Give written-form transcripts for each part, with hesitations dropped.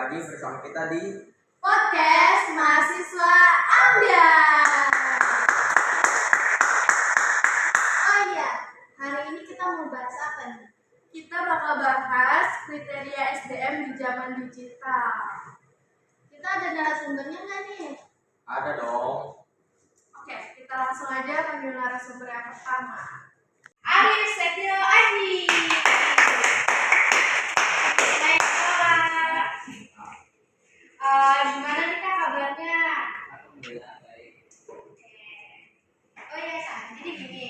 lagi bersama kita di podcast mahasiswa ambiar. Oh iya, hari ini kita mau bahas apa nih? Kita bakal bahas kriteria SDM di zaman digital. Kita ada narasumbernya nggak nih? Ada dong. Oke, kita langsung aja panggil narasumber yang pertama. Arif Setio Aji. Hai Kak. Gimana nih Kak kabarnya? Alhamdulillah baik. Oke. Oh iya Kak, jadi gini,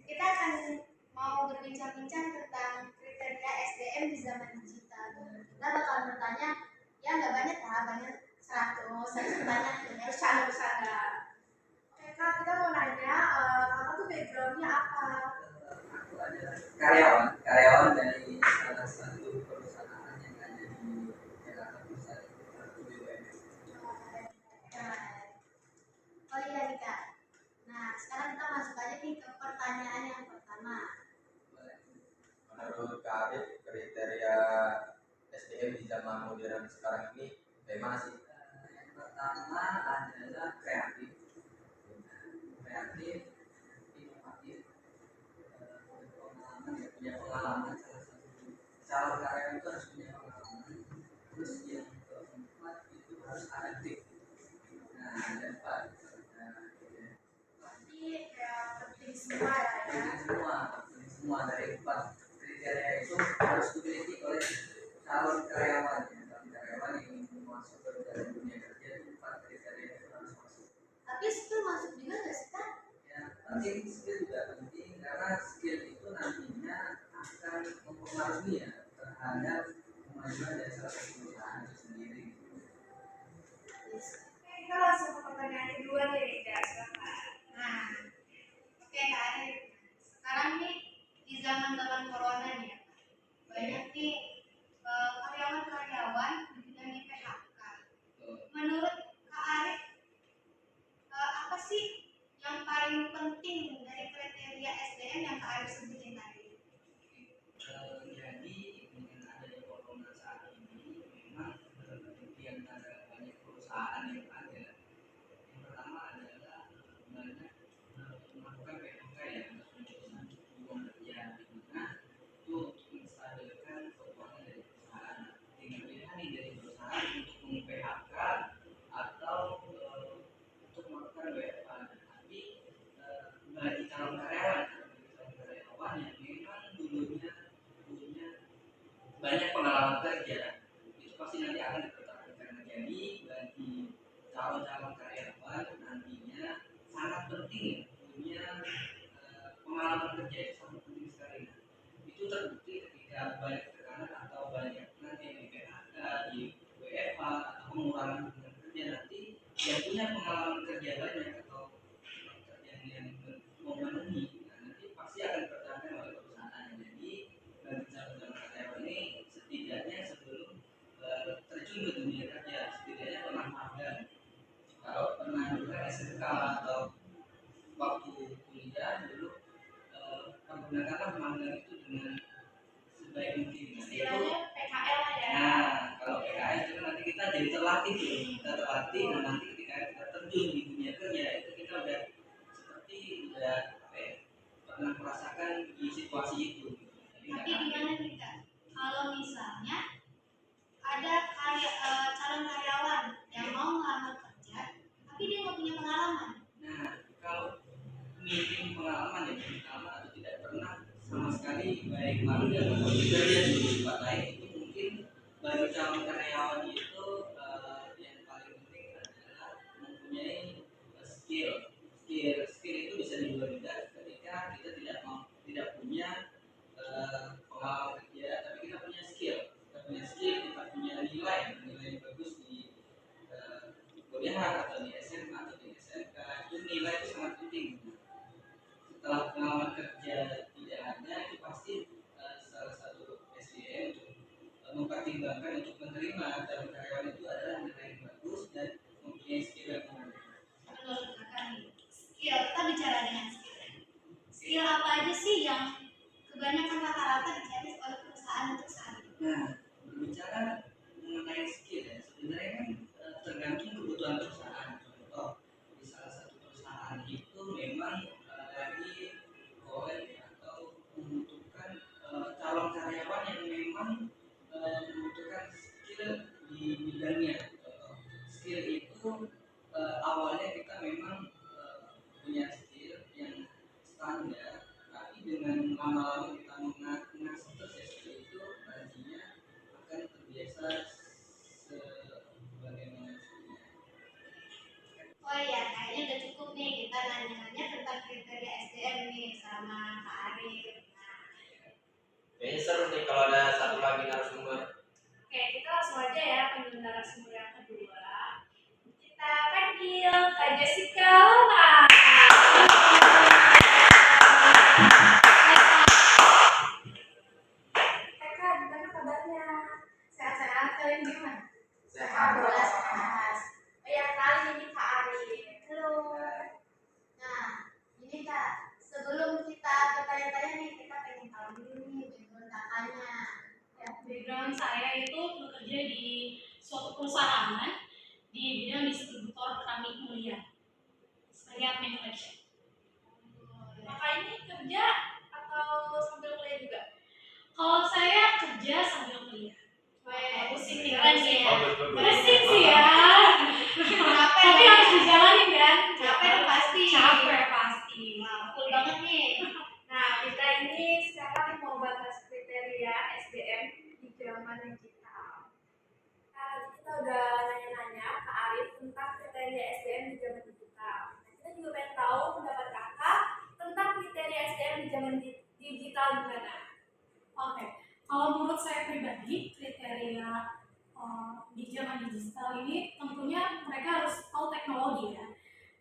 kita akan mau berbincang-bincang tentang kriteria SDM di zaman digital. Kita bakal bertanya, ya nggak banyak lah, banyak 100, saya bertanya bercanda-bercanda. Oke Kak, kita mau nanya, Kakak tuh backgroundnya apa? Aku adalah karyawan dari salah satu perusahaan yang ada di Jakarta Pusat, BUMN. Oh iya nih Kak. Nah, sekarang kita masuk aja nih ke pertanyaan yang pertama. Menurut Kak Arif, kriteria SDM di zaman modern sekarang ini bagaimana sih? Yang pertama adalah kreatif, inovatif, berpengalaman, ya, punya pengalaman. Salah satu calon karyawan itu harus punya pengalaman. Terus yang keempat itu harus adaptif. Nah, ada empat. Pasti kayak penting semua ya. Penting semua dari empat kriteria itu harus dimiliki oleh calon karyawan. Calon karyawan yang ingin masuk ke dalam dunia kerja itu empat kriteria itu harus masuk. Tapi skill masuk juga nggak sih Kak? Ya, penting, skill juga penting karena skill itu nantinya akan mempengaruhi ya terhadap kemajuan dari salah satu perusahaan itu sendiri. Kita langsung ke pertanyaan kedua nih, guys. Nah, oke Kak Arif. Sekarang nih di zaman corona nih ya, banyak nih karyawan-karyawan yang di PHK. Menurut Kak Arif, apa sih yang paling penting dari kriteria SDM yang Kak Arif sebutin tadi? Jadi dengan adanya corona saat ini memang di antara banyak perusahaan yang ada, yang pertama adalah banyak melakukan PHK ya, pemutusan hubungan kerja, di mana itu menstabilkan keuangan dari perusahaan. Tinggal pilihan nih dari perusahaan untuk meng-PHK atau untuk melakukan WFH. Tapi bagi calon karyawan yang memang dulunya punya banyak pengalaman kerja, itu pasti nanti akan dipertahankan. Jadi bagi calon-calon karyawan nantinya sangat penting punya pengalaman kerja, itu sangat penting sekali. Itu terbukti ketika banyak tekanan atau banyak nanti yang di PHK, di WFH atau pengurangan hubungan kerja, nanti yang punya pengalaman kerja banyak atau pekerjaan yang memenuhi, nanti pasti akan dipertahankan oleh perusahaan. Jadi bagi calon-calon karyawan ini setidaknya sebelum terjun ke dunia kerja, setidaknya pernah magang. Kalau pernah dulu kan SMK atau waktu kuliah dulu, pergunakanlah magang itu dengan sebaik mungkin. Istilahnya PKL ya. Nah, kalau PKL itu nanti kita jadi terlatih tuh, nah nanti ketika kita terjun di dunia kerja itu kita udah seperti udah pernah merasakan di situasi itu. Tapi gimana nih Kak? Kalau misalnya ada calon karyawan yang mau ngelamar kerja, tapi dia nggak punya pengalaman. Nah, kalau minim pengalaman yang pertama atau tidak pernah sama sekali baik magang atau bekerja di tempat lain, itu mungkin bagi calon karyawan itu yang paling penting adalah mempunyai skill itu bisa diubah ketika kita tidak punya pengalaman kerja, tapi kita punya skill, kita punya nilai yang bagus di kuliah atau di SMA atau di SMK. Itu nilai itu sangat penting. Setelah pengalaman kerja tidak ada, itu pasti salah satu SDM untuk mempertimbangkan untuk menerima calon karyawan itu adalah nilai yang bagus dan mempunyai skill yang menarik. Menurut Kakak nih, skill, kita bicara dengan skill. Skill apa aja sih yang kebanyakan rata-rata dicari oleh perusahaan untuk saat ini? Nah, berbicara mengenai skill ya, di bidangnya. Skill itu awalnya kita memang punya skill yang standar, tapi dengan lama-lama kita mengasah terus ya skill itu nantinya akan terbiasa sebagaimana mestinya. Oh iya, kayaknya udah cukup nih kita nanya-nanya tentang kriteria SDM nih sama Kak Arif. Kayaknya seru nih kalau ada satu lagi narasumber. Oke, kita langsung aja ya panggil narasumber yang kedua. Kita panggil Kak Jessica Lona. Kak, gimana kabarnya? Sehat-sehat, kalian gimana? Alhamdulillah sehat. Oh ya, kali ini Kak Arif. Halo. Nah, ini Kak, sebelum kita bertanya-tanya nih, kita pengen tahu dulu nih background kakaknya. Ya, background saya itu bekerja di suatu perusahaan di bidang distributor keramik mulia sebagai admin collection. Kakak ini kerja atau sambil kuliah juga? Kalau saya kerja sambil kuliah. Pusing nih, keren sih ya. Oh, betul. Pusing sih ya. Tapi harus dijalanin kan. Capek pasti. Capek pasti. Betul banget nih. Nah, kita ini sekarang mau bahas kriteria SDM di zaman digital. Nah, kita udah nanya-nanya ke Arif tentang kriteria SDM di zaman digital. Nah, kita juga pengen tahu pendapat kakak tentang kriteria SDM di zaman digital gimana? Oke, kalau menurut saya pribadi, kriteria di zaman digital ini tentunya mereka harus tahu teknologi ya.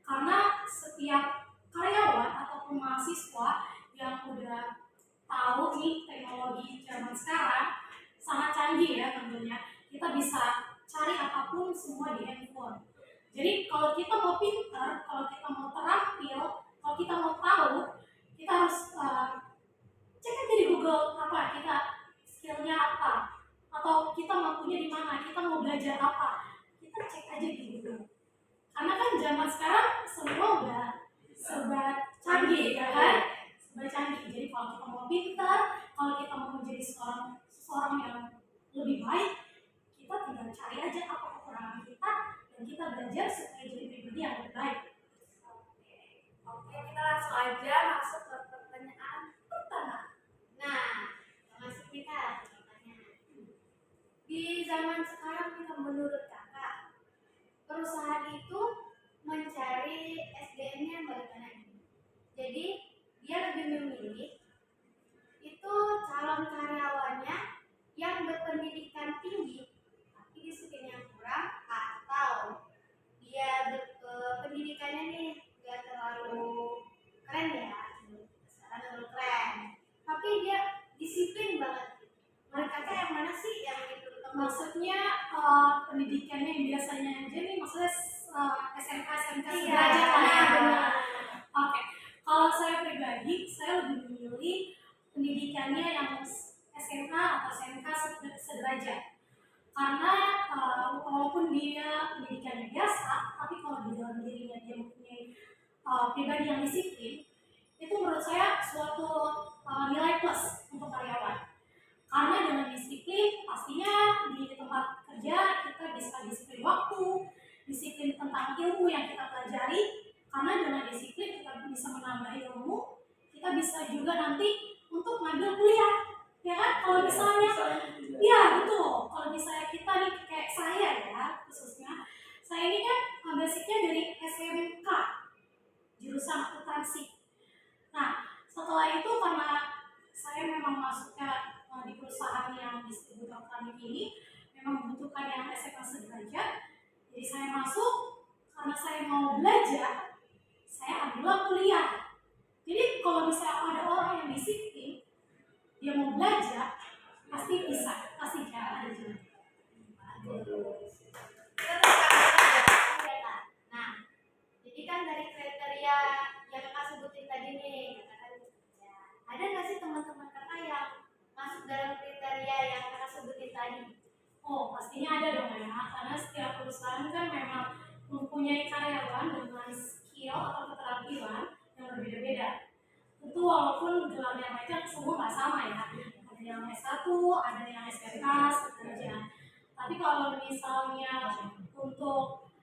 Karena setiap karyawan ataupun mahasiswa yang udah tahu nih teknologi zaman sekarang sangat canggih ya tentunya. Kita bisa cari apapun semua di handphone. Jadi kalau kita mau pintar, kalau kita mau terampil, kalau kita mau tahu, kita harus cek aja di Google apa kita skillnya apa, atau kita mampunya di mana, kita mau belajar apa, kita cek aja di Google. Karena kan zaman sekarang semua udah serba canggih ya kan, serba canggih. Jadi kalau kita mau pintar, kalau kita mau menjadi seseorang yang lebih baik, kita tinggal cari aja apa kekurangan kita dan kita belajar supaya jadi pribadi yang lebih baik. Oke, kita langsung aja masuk ke pertanyaan pertama. Nah, masuk nih Kak, pertanyaan. Di zaman sekarang nih, menurut kakak, perusahaan itu mencari SDM-nya bagaimana ini? Jadi dia lebih memilih itu calon karyawannya yang berpendidikan tinggi tapi disiplin yang kurang, atau dia pendidikannya nih gak terlalu keren ya, sekarang terlalu keren, tapi dia disiplin banget. Menurut kakak yang mana sih yang itu? Maksudnya pendidikannya yang biasanya aja nih, maksudnya SMK Iya, sederajat lah ya. benar. Oke, kalau saya pribadi, saya lebih memilih pendidikannya yang SMK atau SMK sederajat. Karena walaupun dia pendidikannya biasa, tapi kalau di dalam dirinya dia mempunyai pribadi yang disiplin, itu menurut saya suatu nilai plus untuk karyawan. Karena dengan disiplin, pastinya di tempat kerja kita bisa disiplin waktu, disiplin tentang ilmu yang kita pelajari. Karena dengan disiplin kita bisa menambah ilmu, kita bisa juga nanti untuk ngambil kuliah, ya kan? Kalau misalnya, iya betul. Kalau misalnya kita nih kayak saya ya, khususnya, saya ini kan basicnya dari SMK, jurusan akuntansi. Nah, setelah itu karena saya memang masuknya di perusahaan yang distributor keramik ini memang membutuhkan yang SMK sederajat, jadi saya masuk karena saya mau belajar, saya ambil kuliah. Jadi kalau misalnya ada orang yang disiplin, dia mau belajar, pasti bisa, pasti jalan aja. Nah, jadi kan dari kriteria yang kakak sebutin tadi nih, ada nggak sih teman-teman kakak yang masuk dalam kriteria yang kakak sebutin tadi? Oh, pastinya ada dong ya, karena setiap perusahaan kan memang mempunyai karyawan dengan skill atau keterampilan yang berbeda-beda. Tentu walaupun gelarnya mereka semua nggak sama ya, ada yang S1, ada yang SMK, sederajat. Tapi kalau misalnya untuk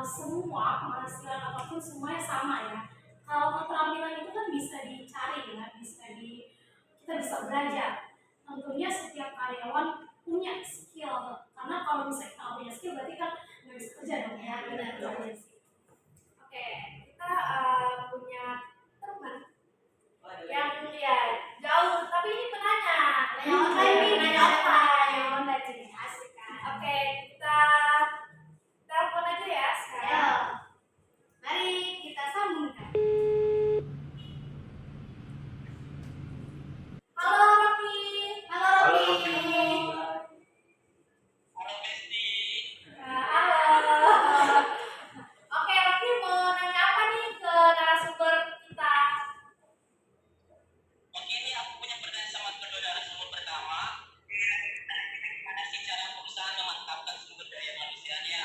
semua penghasilan apapun semuanya sama ya. Kalau keterampilan itu kan bisa dicari ya, kita bisa belajar. Tentunya setiap karyawan punya skill, karena kalau misalnya kita nggak punya skill berarti kan nggak bisa kerja dong ya. Benar sih. Oke, kita punya teman yang ya jauh, tapi ini penanya. Nanya online nih, nanya online jadi asik kan. Oke, kita telepon aja ya sekarang. Mari kita sambungkan. Halo Rocky. Halo Rocky. Halo. Oke, Rocky mau nanya apa nih ke narasumber kita? Oke, ini aku punya pertanyaan sama kedua narasumber pertama. Gimana sih cara perusahaan memantapkan sumber daya manusianya?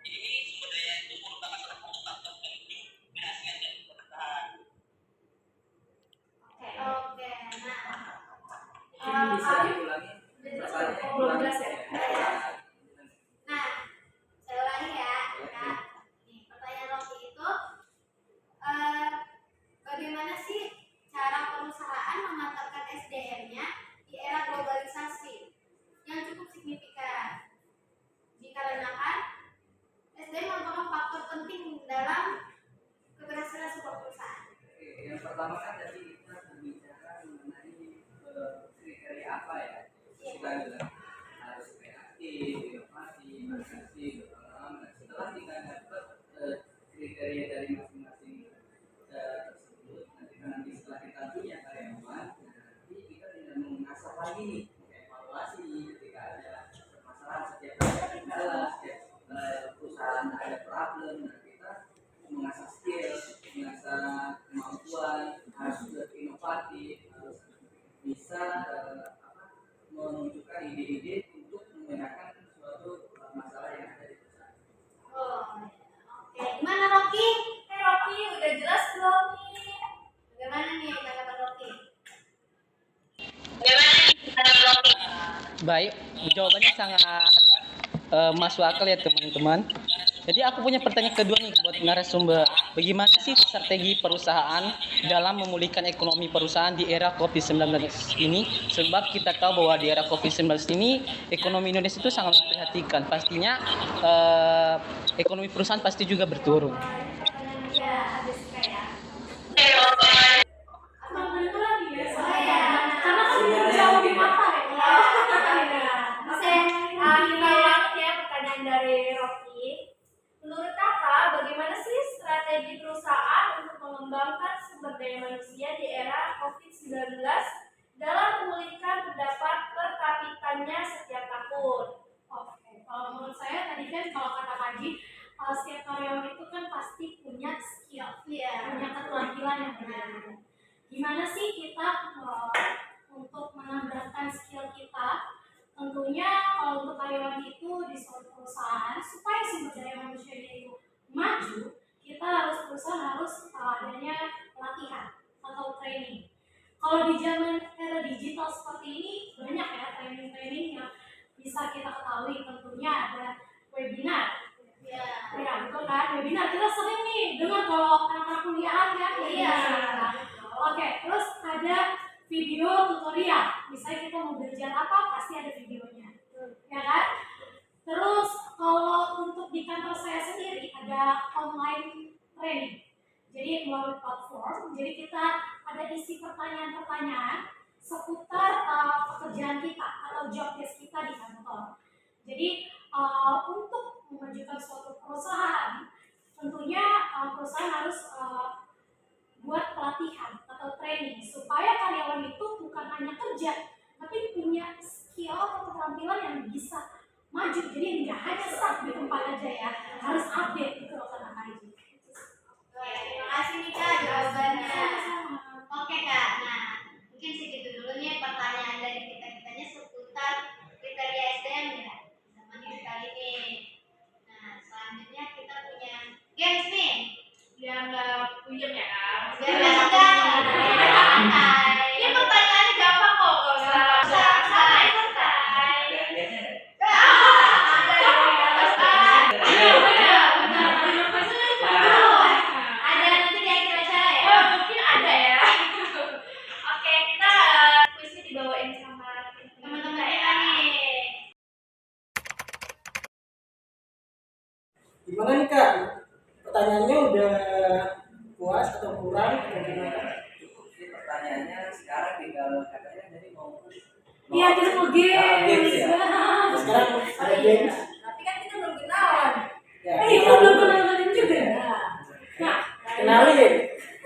Ini sumber daya itu merupakan salah satu faktor penting berhasilnya dari perusahaan. Oke. Ini bisa diulangi pertanyaannya Belum jelas ya? Nah, saya ulangi ya, Kak. Nih, pertanyaan Rocky itu bagaimana sih cara perusahaan memantapkan SDM-nya di era globalisasi yang cukup signifikan? Dikarenakan SDM merupakan faktor penting dalam keberhasilan sebuah perusahaan. Yang pertama kan tadi kita berbicara mengenai kriteria apa ya? Kita bilang harus kreatif, inovasi, inovasi, berpengalaman. Setelah kita dapat kriteria dari masing-masing tersebut, nanti setelah kita punya karyawan, nanti kita tidak mengasah lagi nih, evaluasi ketika ada permasalahan setiap ada kendala, setiap perusahaan ada problem, nah kita mengasah skill, mengasah kemampuan, harus berinovatif, harus bisa menunjukkan ide-ide untuk memecahkan suatu masalah yang ada di perusahaan. Oke, gimana Rocky? Rocky, udah jelas belum nih? Bagaimana nih tanggapan Rocky? Baik, jawabannya sangat masuk akal ya teman-teman. Jadi aku punya pertanyaan kedua nih buat narasumber. Bagaimana sih strategi perusahaan dalam memulihkan ekonomi perusahaan di era COVID-19 ini? Sebab kita tahu bahwa di era COVID-19 ini ekonomi Indonesia itu sangat memprihatinkan. Pastinya ekonomi perusahaan pasti juga berturun. Ya, ada suka ya. Abang itu lagi ya, saya. Karena kan jauh di mata ya. Oke, kita ulang ya pertanyaan dari Rocky. Menurut kakak, bagaimana sih strategi perusahaan untuk mengembangkan sumber daya manusia di era COVID-19 dalam memulihkan pendapat per kapitanya setiap tahun? Oke, kalau menurut saya tadi kan kalau kata Kaji, setiap karyawan itu kan pasti punya skill, punya keterampilan yang berbeda. Gimana sih kita untuk menambahkan skill kita? Tentunya kalau untuk karyawan itu di suatu perusahaan supaya sumber daya manusianya itu maju, kita harus adanya pelatihan atau training. Kalau di zaman era digital seperti ini banyak ya training yang bisa kita ketahui. Tentunya ada webinar. Ya betul kan, webinar kita sering nih dengar kalau anak kuliahan kan. Iya. Oke, terus ada video tutorial, misalnya kita mau belajar apa pasti ada videonya, ya kan? Terus kalau untuk di kantor saya sendiri ada online training, jadi melalui platform, jadi kita ada isi pertanyaan-pertanyaan seputar pekerjaan kita atau job desk kita di kantor. Jadi untuk memajukan suatu perusahaan, tentunya perusahaan harus buat pelatihan atau training supaya karyawan itu bukan hanya kerja tapi punya skill atau keterampilan yang bisa maju, jadi nggak hanya stuck di tempat aja ya, harus update gitu loh kata Kaji. Terima kasih nih Kak jawabannya. Oke Kak, nah mungkin segitu dulu nih pertanyaan dari kita-kitanya seputar kriteria SDM ya zaman digital ini. Nah selanjutnya kita punya games nih. Biar nggak puyeng ya kan? Biar nggak tegang, santai. Ini pertanyaannya gampang kok, nggak usah santai. Gimana nih Kak? Pertanyaannya udah puas atau kurang atau gimana? Cukup sih pertanyaannya, sekarang tinggal katanya jadi mau Iya, kita mau games. ya. Nah, sekarang ada games. Tapi kan kita belum kenalan. Ya, Kita belum kenalan juga. Nah, kenalin.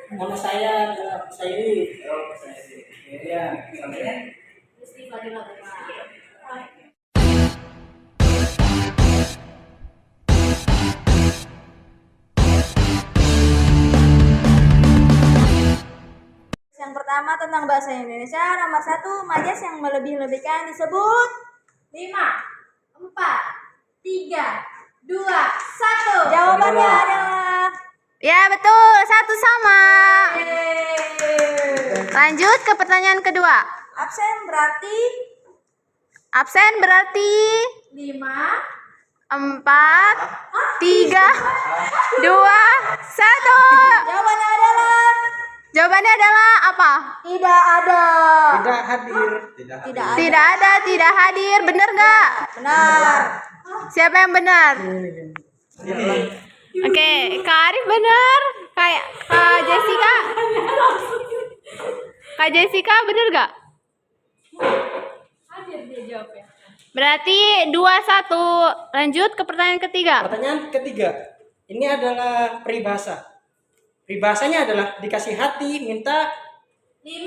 Nama saya adalah Sairi. Oh, saya sih. Ya, Sampai mesti Fadila Umar. Yang pertama tentang bahasa Indonesia, nomor 1, majas yang melebih-lebihkan disebut 5, 4, 3, 2, 1. Jawabannya adalah ya betul, 1 sama. Lanjut ke pertanyaan kedua. Absen berarti 5, 4, 3, 2, 1. Jawabannya adalah apa? Tidak ada. tidak hadir. Tidak ada, tidak hadir. Benar nggak? Benar. Siapa yang benar? Oke, Kak Arif benar. Kayak Kak Jessica. Kak Jessica benar nggak? Hadir dia jawabnya. Berarti 2-1. Lanjut ke pertanyaan ketiga. Pertanyaan ketiga. Ini adalah peribahasa. Peribahasanya adalah dikasih hati, minta 5,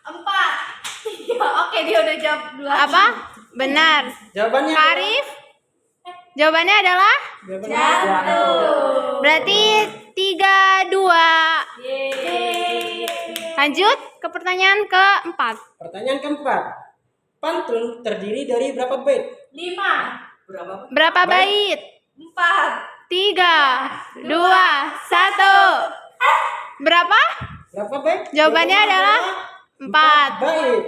4, 3. Oke, dia udah jawab dulu. Apa? Benar. jawabannya. Kak Arif? Jawabannya adalah? Berarti 3-2. Yeay. Lanjut ke pertanyaan keempat. Pertanyaan keempat. Pantun terdiri dari berapa bait? 5, Berapa bait? 4, 3, 2, 1. Berapa? Berapa bait? Jawabannya adalah 4. Bait.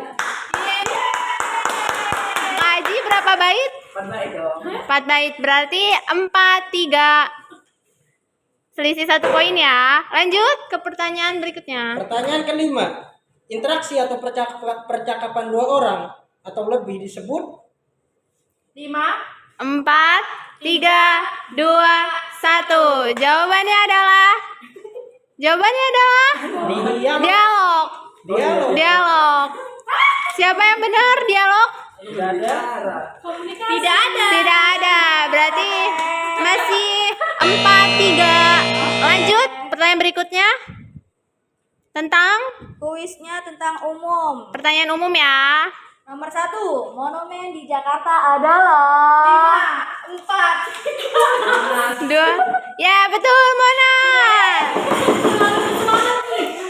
Kak Haji berapa bait? 4 dong. 4 bait. Berarti 4-3. Selisih 1 poin ya. Lanjut ke pertanyaan berikutnya. Pertanyaan kelima. Interaksi atau percakapan dua orang atau lebih disebut 5, 4, 3, 2, 1. Jawabannya adalah dialog. Dialog. Siapa yang benar dialog? komunikasi. Tidak ada. Berarti masih 4-3. Lanjut pertanyaan berikutnya. Tentang Kuisnya tentang umum. pertanyaan umum ya. Nomor 1, monumen di Jakarta adalah 5, 4. 2. Ya, betul, Mona.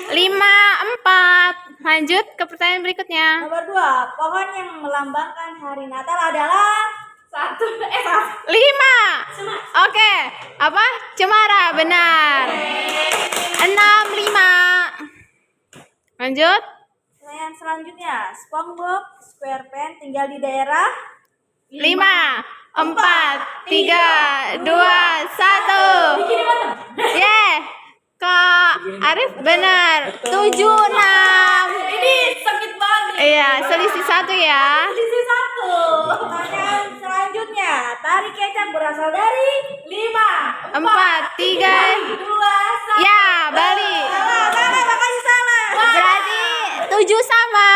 5, 4. Lanjut ke pertanyaan berikutnya. Nomor 2, pohon yang melambangkan hari Natal adalah 1, 5. Oke. Apa? Cemara, benar. 6, 5. Lanjut. pertanyaan selanjutnya. SpongeBob SquarePants tinggal di daerah 5, 4, 3, 2, 1. Kak Arif benar. 7, 6. Ini sakit banget. Iya, selisih 1 ya. Sisi 1. Pertanyaan selanjutnya. Tari kecap berasal dari 5, 4, 3. 2, 1. Ya, balik. Salah, makanya salah. Berarti 7 sama.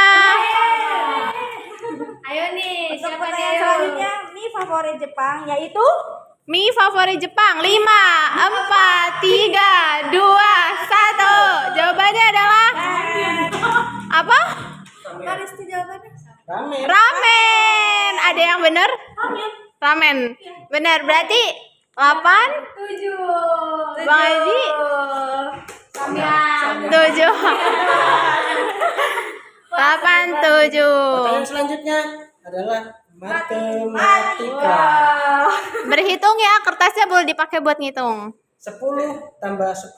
Ayo nih, Untuk siapa pertanyaan nih? selanjutnya, mie favorit Jepang yaitu Mie favorit Jepang 5, 4, 3, 2, 1. Jawabannya adalah apa? Haris itu jawabannya. ramen. Ramen. Ada yang benar? Ramen. Benar. Berarti 8, 7. Bang Haji 7. 8, 7. Pertanyaan selanjutnya adalah matematika. Berhitung ya, kertasnya boleh dipakai buat ngitung. 10 tambah 10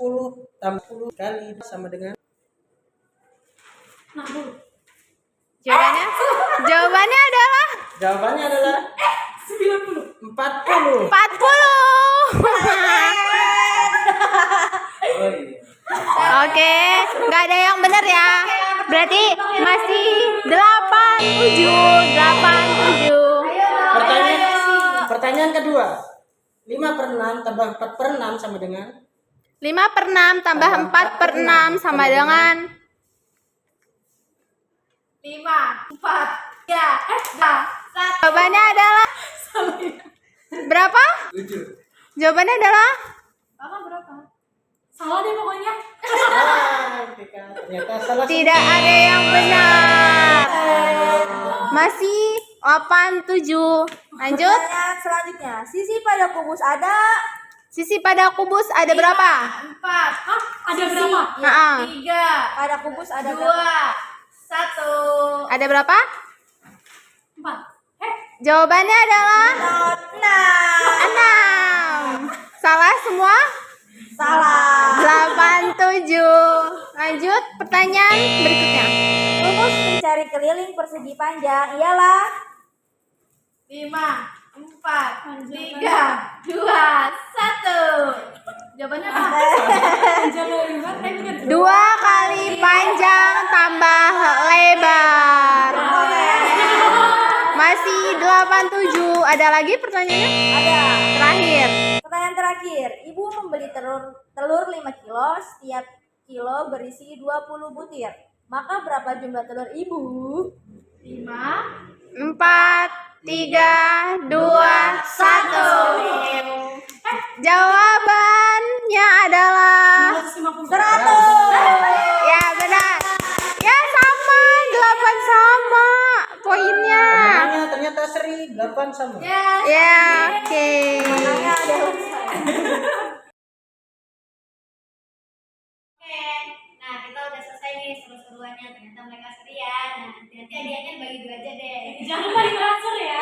tambah 10 kali sama dengan Jawabannya adalah jawabannya adalah 40. 40. Oke, nggak ada yang benar ya. Berarti masih 8, 7. Pertanyaan kedua. 5 per 6 tambah 4 per 6 sama dengan 5 per 6 tambah 4 per 6 sama dengan 5, 4, 3, 1. jawabannya adalah berapa? 7. Jawabannya adalah Kakak berapa? Salah deh pokoknya. Ternyata salah. tidak ada yang benar. Masih 8, 7. Lanjut. Pertanyaan selanjutnya. Sisi pada kubus ada berapa? 4. Hah? Ada berapa? Heeh. 3, Pada kubus ada 2, berapa? 1. Ada berapa? 4. Jawabannya adalah 6. Salah semua? Salah. 8, 7. Lanjut pertanyaan berikutnya. Rumus mencari keliling persegi panjang ialah 5, 4, 3, 2, 1. Jawabannya apa? 2 kali panjang tambah lebar. Masih 8, 7. Ada lagi pertanyaannya? ada. Terakhir. Pertanyaan terakhir. Ibu membeli telur 5 kilo, setiap kilo berisi 20 butir. Maka berapa jumlah telur ibu? 5, 4, 3, 2, 1. Jawabannya adalah 100. ya benar. Ya sama, 8 sama poinnya. Pemenangnya ternyata Sri 8 sama. Ya, oke. Menangnya adalah Oke, nah kita udah selesai nih seru-seruannya. Ternyata mereka seru ya. Nah, nanti hadiahnya bagi 2 aja deh. Jangan lupa di transfer ya.